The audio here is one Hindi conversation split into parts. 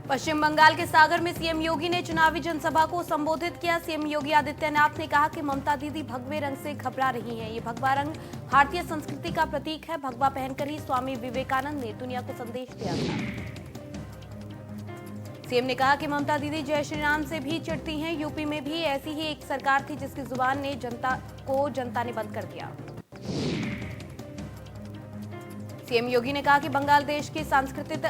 पश्चिम बंगाल के सागर में सीएम योगी ने चुनावी जनसभा को संबोधित किया। सीएम योगी आदित्यनाथ ने कहा कि ममता दीदी भगवे रंग से घबरा रही हैं। ये भगवा रंग भारतीय संस्कृति का प्रतीक है। भगवा पहनकर ही स्वामी विवेकानंद ने दुनिया को संदेश दिया था। सीएम ने कहा कि ममता दीदी जय श्री राम से भी चिढ़ती हैं। यूपी में भी ऐसी ही एक सरकार थी जिसकी जुबान ने जनता ने बंद कर दिया। सीएम योगी ने कहा कि बंगाल देश की सांस्कृतिक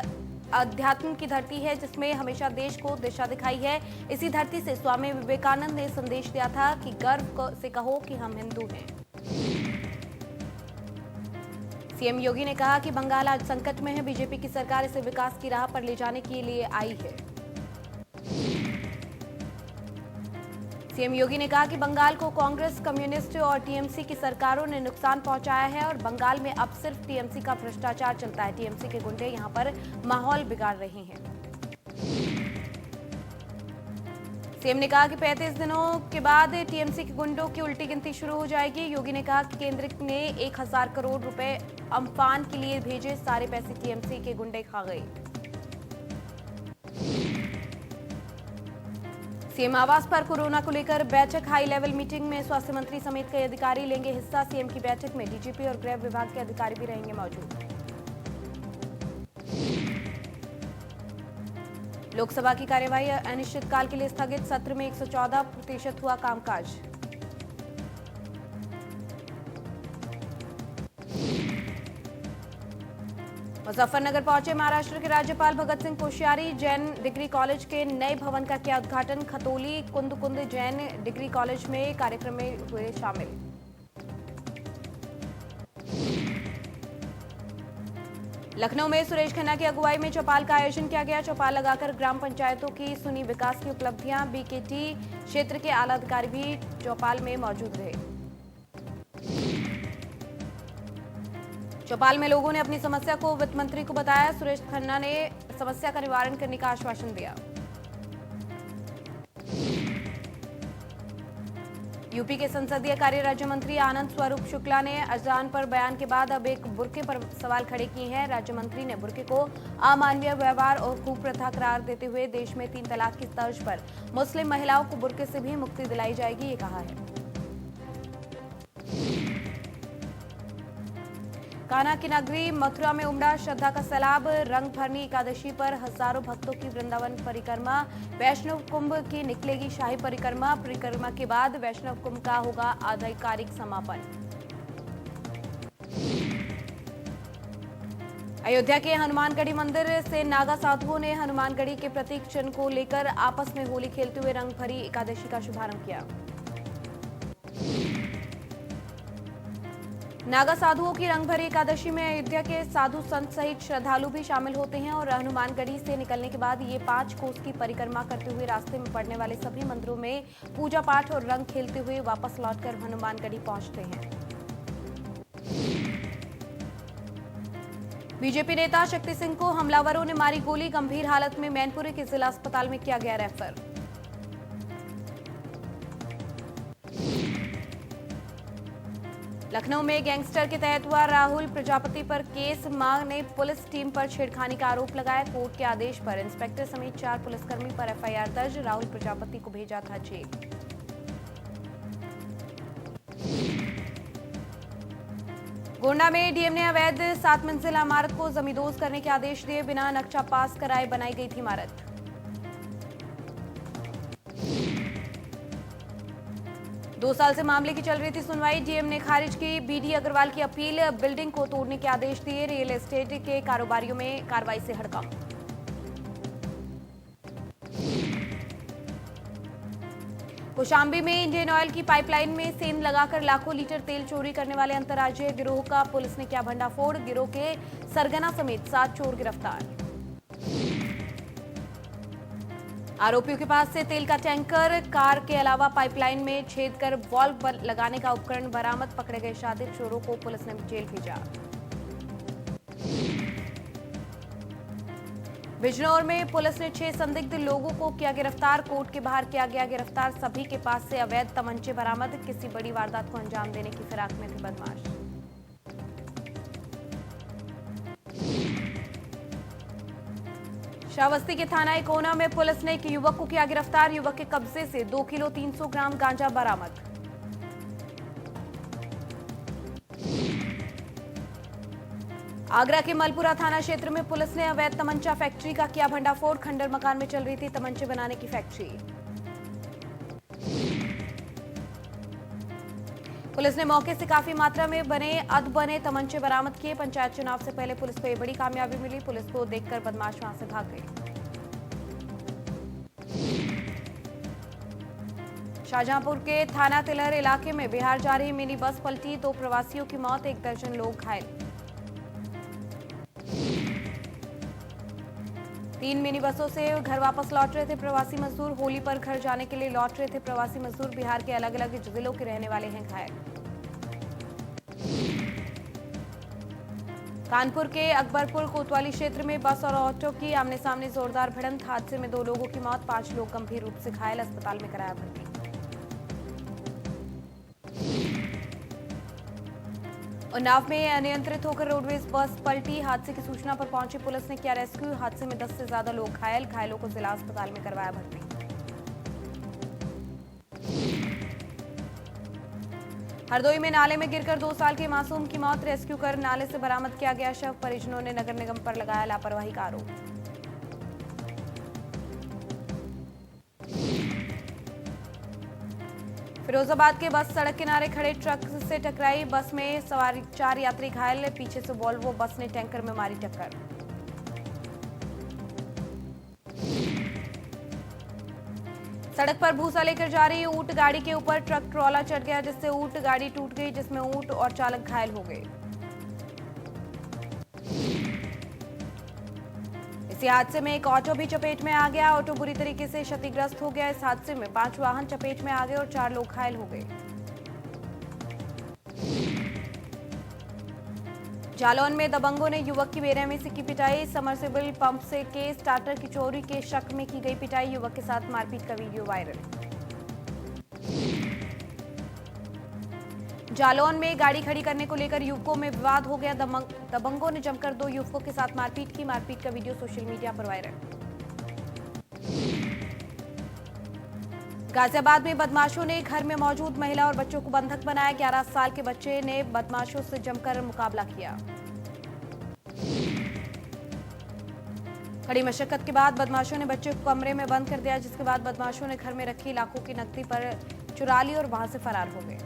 अध्यात्म की धरती है जिसमें हमेशा देश को दिशा दिखाई है। इसी धरती से स्वामी विवेकानंद ने संदेश दिया था कि गर्व से कहो कि हम हिंदू हैं। सीएम योगी ने कहा कि बंगाल आज संकट में है। बीजेपी की सरकार इसे विकास की राह पर ले जाने के लिए आई है। सीएम योगी ने कहा कि बंगाल को कांग्रेस, कम्युनिस्ट और टीएमसी की सरकारों ने नुकसान पहुंचाया है और बंगाल में अब सिर्फ टीएमसी का भ्रष्टाचार चलता है। टीएमसी के गुंडे यहां पर माहौल बिगाड़ रहे हैं। सीएम ने कहा कि 35 दिनों के बाद टीएमसी के गुंडों की उल्टी गिनती शुरू हो जाएगी। योगी ने कहा कि केंद्र ने 1000 करोड़ रुपए अम्फान के लिए भेजे, सारे पैसे टीएमसी के गुंडे खा गए। सीएम आवास पर कोरोना को लेकर बैठक। हाई लेवल मीटिंग में स्वास्थ्य मंत्री समेत कई अधिकारी लेंगे हिस्सा। सीएम की बैठक में डीजीपी और गृह विभाग के अधिकारी भी रहेंगे मौजूद। लोकसभा की कार्यवाही अनिश्चितकाल के लिए स्थगित। सत्र में 114% हुआ कामकाज। मुजफ्फरनगर पहुंचे महाराष्ट्र के राज्यपाल भगत सिंह कोश्यारी। जैन डिग्री कॉलेज के नए भवन का किया उद्घाटन। खतौली कुंद जैन डिग्री कॉलेज में कार्यक्रम में हुए शामिल। लखनऊ में सुरेश खन्ना की अगुवाई में चौपाल का आयोजन किया गया। चौपाल लगाकर ग्राम पंचायतों की सुनी विकास की उपलब्धियां। बीकेटी क्षेत्र के आला अधिकारी भी चौपाल में मौजूद रहे। चौपाल में लोगों ने अपनी समस्या को वित्त मंत्री को बताया। सुरेश खन्ना ने समस्या का निवारण करने का आश्वासन दिया। यूपी के संसदीय कार्य राज्य मंत्री आनंद स्वरूप शुक्ला ने अजलान पर बयान के बाद अब एक बुर्के पर सवाल खड़े किए हैं। राज्य मंत्री ने बुर्के को अमानवीय व्यवहार और कुप्रथा करार देते हुए देश में 3 तलाक की तर्ज पर मुस्लिम महिलाओं को बुर्के से भी मुक्ति दिलाई जाएगी, ये कहा है। कान्हा की नगरी मथुरा में उमड़ा श्रद्धा का सैलाब। रंग भरनी एकादशी पर हजारों भक्तों की वृंदावन परिक्रमा। वैष्णव कुंभ की निकलेगी शाही परिक्रमा। परिक्रमा के बाद वैष्णव कुंभ का होगा आधिकारिक समापन। अयोध्या के हनुमानगढ़ी मंदिर से नागा साधुओं ने हनुमानगढ़ी के प्रतीक चिन्ह को लेकर आपस में होली खेलते हुए रंग भरी एकादशी का शुभारंभ किया। नागा साधुओं की रंगभरी एकादशी में अयोध्या के साधु संत सहित श्रद्धालु भी शामिल होते हैं और हनुमानगढ़ी से निकलने के बाद ये 5 कोस की परिक्रमा करते हुए रास्ते में पड़ने वाले सभी मंदिरों में पूजा पाठ और रंग खेलते हुए वापस लौटकर हनुमानगढ़ी पहुंचते हैं। बीजेपी नेता शक्ति सिंह को हमलावरों ने मारी गोली। गंभीर हालत में मैनपुरी के जिला अस्पताल में किया गया रेफर। लखनऊ में गैंगस्टर के तहत हुआ राहुल प्रजापति पर केस। मां ने पुलिस टीम पर छेड़खानी का आरोप लगाया। कोर्ट के आदेश पर इंस्पेक्टर समेत 4 पुलिसकर्मी पर एफआईआर दर्ज। राहुल प्रजापति को भेजा था जेल। गोंडा में डीएम ने अवैध 7 मंजिला इमारत को जमींदोज करने के आदेश दिए। बिना नक्शा पास कराए बनाई गई थी इमारत। दो साल से मामले की चल रही थी सुनवाई। डीएम ने खारिज की बीडी अग्रवाल की अपील। बिल्डिंग को तोड़ने के आदेश दिए। रियल एस्टेट के कारोबारियों में कार्रवाई से हड़कंप। कौशाम्बी में इंडियन ऑयल की पाइपलाइन में सेंध लगाकर लाखों लीटर तेल चोरी करने वाले अंतर्राज्यीय गिरोह का पुलिस ने किया भंडाफोड़। गिरोह के सरगना समेत 7 चोर गिरफ्तार। आरोपियों के पास से तेल का टैंकर, कार के अलावा पाइपलाइन में छेद कर वाल्व लगाने का उपकरण बरामद। पकड़े गए शातिर चोरों को पुलिस ने जेल भेजा। बिजनौर में पुलिस ने 6 संदिग्ध लोगों को किया गिरफ्तार। कोर्ट के बाहर किया गया गिरफ्तार। सभी के पास से अवैध तमंचे बरामद। किसी बड़ी वारदात को अंजाम देने की फिराक में थे बदमाश। श्रावस्ती के थाना इकोना में पुलिस ने एक युवक को किया गिरफ्तार। युवक के कब्जे से 2 किलो 300 ग्राम गांजा बरामद। आगरा के मलपुरा थाना क्षेत्र में पुलिस ने अवैध तमंचा फैक्ट्री का किया भंडाफोड़। खंडर मकान में चल रही थी तमंचे बनाने की फैक्ट्री। पुलिस ने मौके से काफी मात्रा में बने तमंचे बरामद किए। पंचायत चुनाव से पहले पुलिस को यह बड़ी कामयाबी मिली। पुलिस को देखकर बदमाश वहां से भाग गए। शाहजहांपुर के थाना तिलहर इलाके में बिहार जा रही मिनी बस पलटी। 2 प्रवासियों की मौत, 1 दर्जन लोग घायल। 3 मिनी बसों से घर वापस लौट रहे थे प्रवासी मजदूर। होली पर घर जाने के लिए लौट रहे थे प्रवासी मजदूर। बिहार के अलग अलग जिलों के रहने वाले हैं घायल। कानपुर के अकबरपुर कोतवाली क्षेत्र में बस और ऑटो की आमने सामने जोरदार भिड़ंत। हादसे में 2 लोगों की मौत, 5 लोग गंभीर रूप से घायल, अस्पताल में कराया भर्ती। उन्नाव में अनियंत्रित होकर रोडवेज बस पलटी। हादसे की सूचना पर पहुंची पुलिस ने किया रेस्क्यू। हादसे में 10 से ज्यादा लोग घायल, घायलों को जिला अस्पताल में करवाया भर्ती। हरदोई में नाले में गिरकर 2 साल के मासूम की मौत। रेस्क्यू कर नाले से बरामद किया गया शव। परिजनों ने नगर निगम पर लगाया लापरवाही का आरोप। फिरोजाबाद के बस सड़क किनारे खड़े ट्रक से टकराई। बस में सवार 4 यात्री घायल। पीछे से वोल्वो बस ने टैंकर में मारी टक्कर। सड़क पर भूसा लेकर जा रही ऊंट गाड़ी के ऊपर ट्रक ट्रॉला चढ़ गया, जिससे ऊंट गाड़ी टूट गई, जिसमें ऊंट और चालक घायल हो गए। इसी हादसे में एक ऑटो भी चपेट में आ गया। ऑटो बुरी तरीके से क्षतिग्रस्त हो गया। इस हादसे में 5 वाहन चपेट में आ गए और 4 लोग घायल हो गए। जालौन में दबंगों ने युवक की बेरहमी से की पिटाई। समरसेबल पंप से के स्टार्टर की चोरी के शक में की गई पिटाई। युवक के साथ मारपीट का वीडियो वायरल। जालौन में गाड़ी खड़ी करने को लेकर युवकों में विवाद हो गया। दबंगों ने जमकर 2 युवकों के साथ मारपीट की। मारपीट का वीडियो सोशल मीडिया पर वायरल। गाजियाबाद में बदमाशों ने घर में मौजूद महिला और बच्चों को बंधक बनाया। 11 साल के बच्चे ने बदमाशों से जमकर मुकाबला किया। कड़ी मशक्कत के बाद बदमाशों ने बच्चे को कमरे में बंद कर दिया, जिसके बाद बदमाशों ने घर में रखी लाखों की नकदी पर चुरा ली और वहां से फरार हो गए।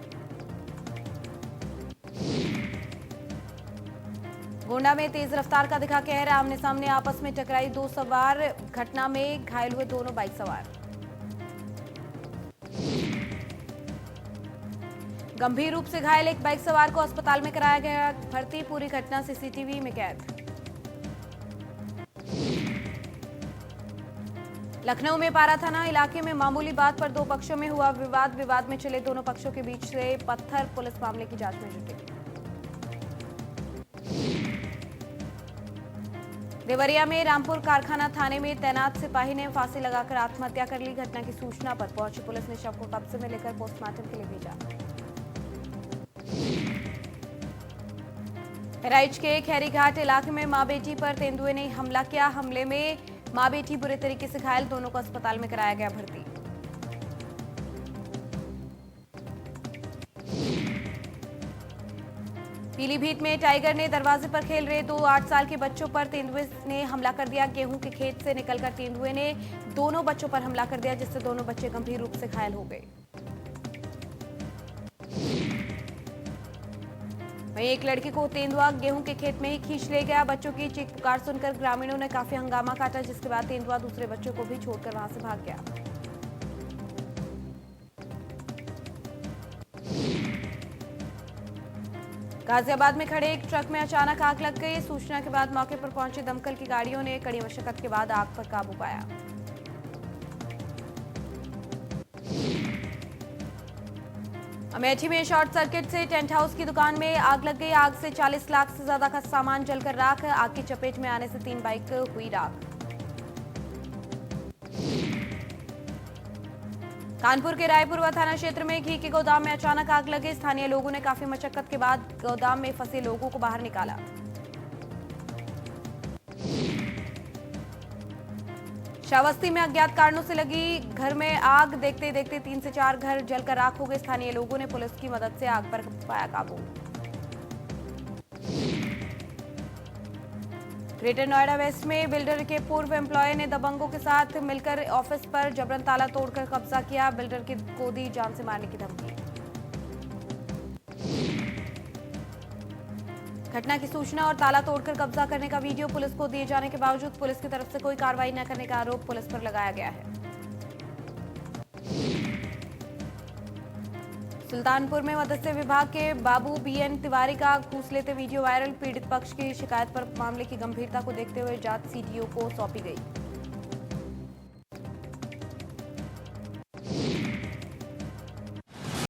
गोंडा में तेज रफ्तार का दिखा कहर। आमने सामने आपस में टकराई 2 सवार। घटना में घायल हुए दोनों बाइक सवार। गंभीर रूप से घायल एक बाइक सवार को अस्पताल में कराया गया भर्ती। पूरी घटना सीसीटीवी में कैद। लखनऊ में पारा थाना इलाके में मामूली बात पर 2 पक्षों में हुआ विवाद। विवाद में चले दोनों पक्षों के बीच से पत्थर। पुलिस मामले की जांच में जुटी। देवरिया में रामपुर कारखाना थाने में तैनात सिपाही ने फांसी लगाकर आत्महत्या कर ली। घटना की सूचना पर पहुंची पुलिस ने शव को कब्जे में लेकर पोस्टमार्टम के लिए भेजा। बहराइच के खैरीघाट इलाके में मां बेटी पर तेंदुए ने हमला किया। हमले में मां बेटी बुरे तरीके से घायल। दोनों को अस्पताल में कराया गया भर्ती। पीलीभीत में टाइगर ने दरवाजे पर खेल रहे 2 8 साल के बच्चों पर तेंदुए ने हमला कर दिया। गेहूं के खेत से निकलकर तेंदुए ने दोनों बच्चों पर हमला कर दिया, जिससे दोनों बच्चे गंभीर रूप से घायल हो गए। वहीं एक लड़की को तेंदुआ गेहूं के खेत में ही खींच ले गया। बच्चों की चीख पुकार सुनकर ग्रामीणों ने काफी हंगामा काटा, जिसके बाद तेंदुआ दूसरे बच्चों को भी छोड़कर वहां से भाग गया। गाजियाबाद में खड़े एक ट्रक में अचानक आग लग गई। सूचना के बाद मौके पर पहुंची दमकल की गाड़ियों ने कड़ी मशक्कत के बाद आग पर काबू पाया। अमेठी में शॉर्ट सर्किट से टेंट हाउस की दुकान में आग लग गई। आग से 40 लाख से ज्यादा का सामान जलकर राख। आग की चपेट में आने से 3 बाइक हुई राख। कानपुर के रायपुरवा थाना क्षेत्र में घी के गोदाम में अचानक आग लगी। स्थानीय लोगों ने काफी मशक्कत के बाद गोदाम में फंसे लोगों को बाहर निकाला। श्रावस्ती में अज्ञात कारणों से लगी घर में आग, देखते देखते 3 से 4 घर जलकर राख हो गए। स्थानीय लोगों ने पुलिस की मदद से आग पर पाया काबू। ग्रेटर नोएडा वेस्ट में बिल्डर के पूर्व एम्प्लॉय ने दबंगों के साथ मिलकर ऑफिस पर जबरन ताला तोड़कर कब्जा किया। बिल्डर को दी जान से मारने की धमकी। घटना की सूचना और ताला तोड़कर कब्जा करने का वीडियो पुलिस को दिए जाने के बावजूद पुलिस की तरफ से कोई कार्रवाई न करने का आरोप पुलिस पर लगाया गया है। सुल्तानपुर में मत्स्य विभाग के बाबू बीएन तिवारी का घूस लेते वीडियो वायरल। पीड़ित पक्ष की शिकायत पर मामले की गंभीरता को देखते हुए जांच सीडीओ को सौंपी गई।